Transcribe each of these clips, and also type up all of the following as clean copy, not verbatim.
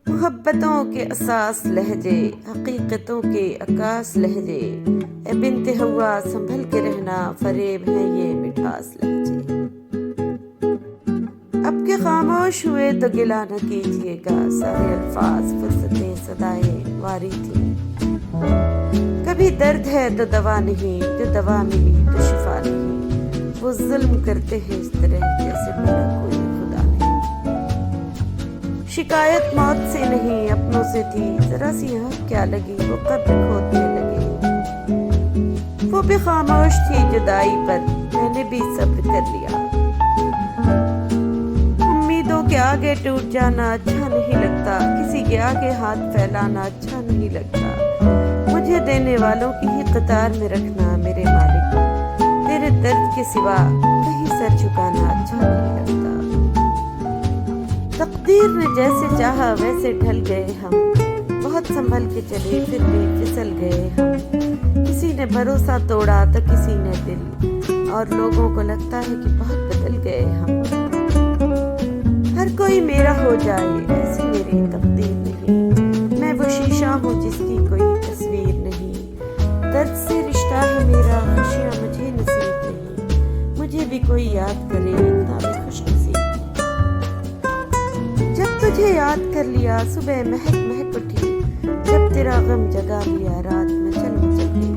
محبتوں کے اساس لہجے، حقیقتوں کے عکاس لہجے، اے بنت ہوا سنبھل کے رہنا، فریب ہے یہ مٹھاس لہجے۔ اب کہ خاموش ہوئے تو گلہ نہ کیجیے گا، سارے الفاظ فرصتیں صدائیں واری تھی۔ کبھی درد ہے تو دوا نہیں، جو دوا ملی تو شفا نہیں، وہ ظلم کرتے ہیں اس طرح جیسے میرا کوئی خدا نہیں۔ شکایت موت سے نہیں اپنوں سے تھی، ذرا سی آنکھ کیا لگی وہ قبر کھودنے لگے۔ وہ بھی خاموش تھی جدائی پر، میں نے بھی صبر کر لیا۔ امیدوں کے آگے ٹوٹ جانا اچھا نہیں لگتا، کسی کے آگے ہاتھ پھیلانا اچھا نہیں لگتا۔ مجھے دینے والوں کی ہی قطار میں رکھنا میرے مالک، تیرے درد کے سوا کہیں سر جھکانا اچھا نہیں لگتا۔ تقدیر نے جیسے چاہا ویسے ڈھل گئے ہم، بہت سنبھل کے چلے پھر بھی پھسل گئے ہم۔ کسی نے بھروسہ توڑا تو کسی نے دل، اور لوگوں کو لگتا ہے کہ بہت بدل گئے ہم۔ ہر کوئی میرا ہو جائے ایسی میری تقدیر نہیں، میں وہ شیشہ ہوں جس کی کوئی تصویر نہیں۔ درد سے رشتہ ہے میرا، خوشیاں مجھے نصیب نہیں، مجھے بھی کوئی یاد کرے اتنا بھی خوش نصیب۔ جب تجھے یاد کر لیا صبح مہک مہک اٹھی، جب تیرا غم جگا لیا رات میں چل مچل گئی۔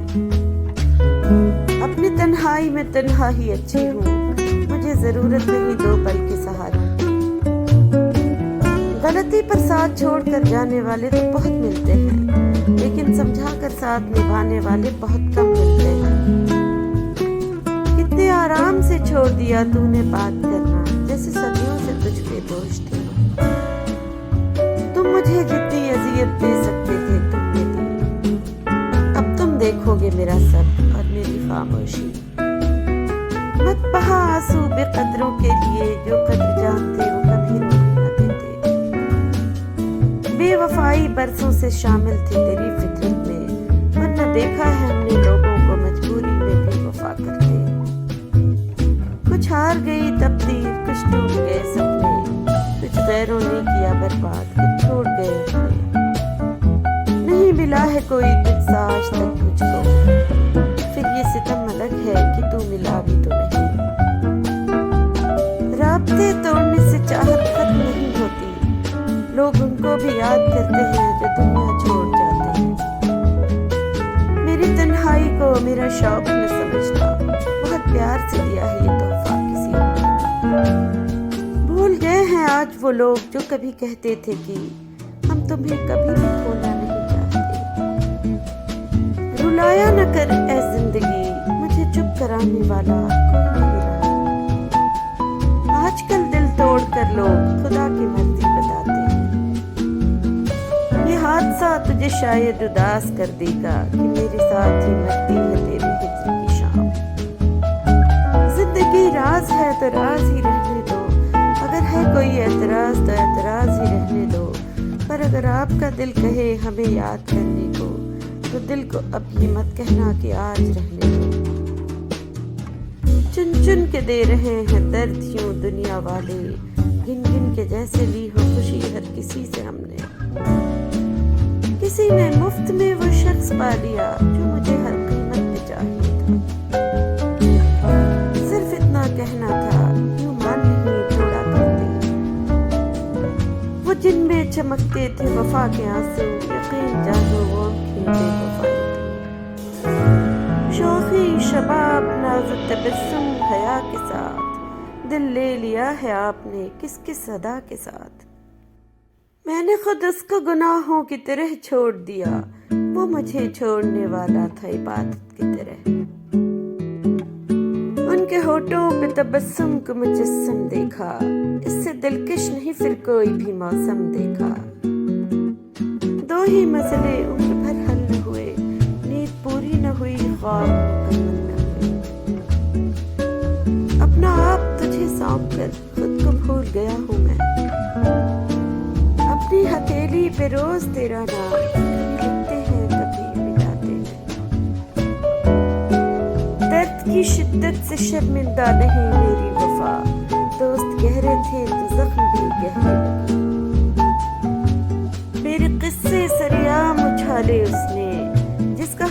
اپنی تنہائی میں تنہا ہی اچھی ہوں، مجھے ضرورت نہیں دو پل کے سہاروں کی۔ غلطی پر ساتھ چھوڑ کر جانے والے تو بہت ملتے ہیں، لیکن سمجھا کر ساتھ نبھانے والے بہت کم ملتے ہیں۔ کتنے آرام سے چھوڑ دیا تو نے بات کرنا، جیسے صدیوں سے تجھ پہ بوجھ تھی۔ تم مجھے جتنی اذیت دے سکتے تھے تم نے دی، اب تم دیکھو گے میرا سب اور میری خاموشی۔ مت بہا آنسو بے قدروں کے لیے، جو قدر جانتے وہ کبھی رونے نہ دیتے۔ بے وفائی برسوں سے شامل تھی تیری فطرت میں، ورنہ دیکھا ہے ہم نے لوگوں کو مجبوری میں بھی وفا کرتے۔ کچھ ہار گئی تقدیر، کچھ ٹوٹ گئے سپنے، کچھ غیروں نے کیا برباد، کچھ چھوڑ گئے اپنے۔ نہیں ملا ہے کوئی تجھ سا آج تک مجھ کو، پھر یہ ستم الگ ہے کہ تو ملا بھی تو نہیں۔ رابطے توڑنے سے چاہت ختم نہیں ہوتی، لوگ ان کو بھی یاد کرتے ہیں جو دنیا چھوڑ جاتے ہیں۔ میری تنہائی کو میرا شوق نہ سمجھتا، بہت پیار سے دیا ہے یہ تحفہ کسی نے۔ بھول گئے ہیں آج وہ لوگ جو کبھی کہتے تھے کہ ہم تمہیں کبھی بھی کھونا نہیں چاہتے۔ رلایا نہ کر اے زندگی، مجھے چپ کرانے والا کوئی نہیں رہا۔ آج کل دل توڑ کر لوگ خدا کی مرضی بتاتے ہیں۔ یہ حادثہ تجھے شاید اداس کر دے گا کہ میرے ساتھ ہی مرتی ہے تیری ہجر کی شام۔ زندگی راز ہے تو راز ہی رہنے دو، اگر ہے کوئی اعتراض تو اعتراض ہی رہنے دو۔ پر اگر آپ کا دل کہے ہمیں یاد کرنے کو، تو دل کو اب یہ مت کہنا کہ آج رہنے دو۔ چن چن کے دے رہے ہیں درد یوں دنیا والے، گن گن کے جیسے لی ہو خوشی ہر کسی سے ہم نے۔ کسی نے مفت میں وہ شخص پا لیا جو مجھے ہر قیمت پہ چاہیے تھا۔ صرف اتنا کہنا تھا، یوں مان نہیں توڑا کرتے۔ وہ جن میں چمکتے تھے وفا کے آنسو، یقین جانو وہ آنکھیں بے وفا تھی۔ شوخی شباب ناز تبسم حیا کے ساتھ، دل لے لیا ہے آپ نے کس کس ادا کے ساتھ۔ میں نے خود اس کو گناہوں کی طرح چھوڑ دیا، وہ مجھے چھوڑنے والا تھا عبادت کی طرح۔ ان کے ہونٹوں پہ تبسم کو مجسم دیکھا، اس سے دلکش نہیں پھر کوئی بھی موسم دیکھا۔ دو ہی مسئلے عمر بھر حل نہ ہوئے، نیند پوری نہ ہوئی، خواب مکمل نہ ہوئے۔ اپنا آپ تجھے سونپ کر خود کو بھول گیا ہوں میں، اپنی ہتھیلی پہ روز تیرا نام، کبھی لکھتے ہیں کبھی مٹاتے ہیں۔ درد کی شدت سے شرمندہ نہیں میری وفا، دوست گہرے تھے تو زخم بھی گہرے لگے۔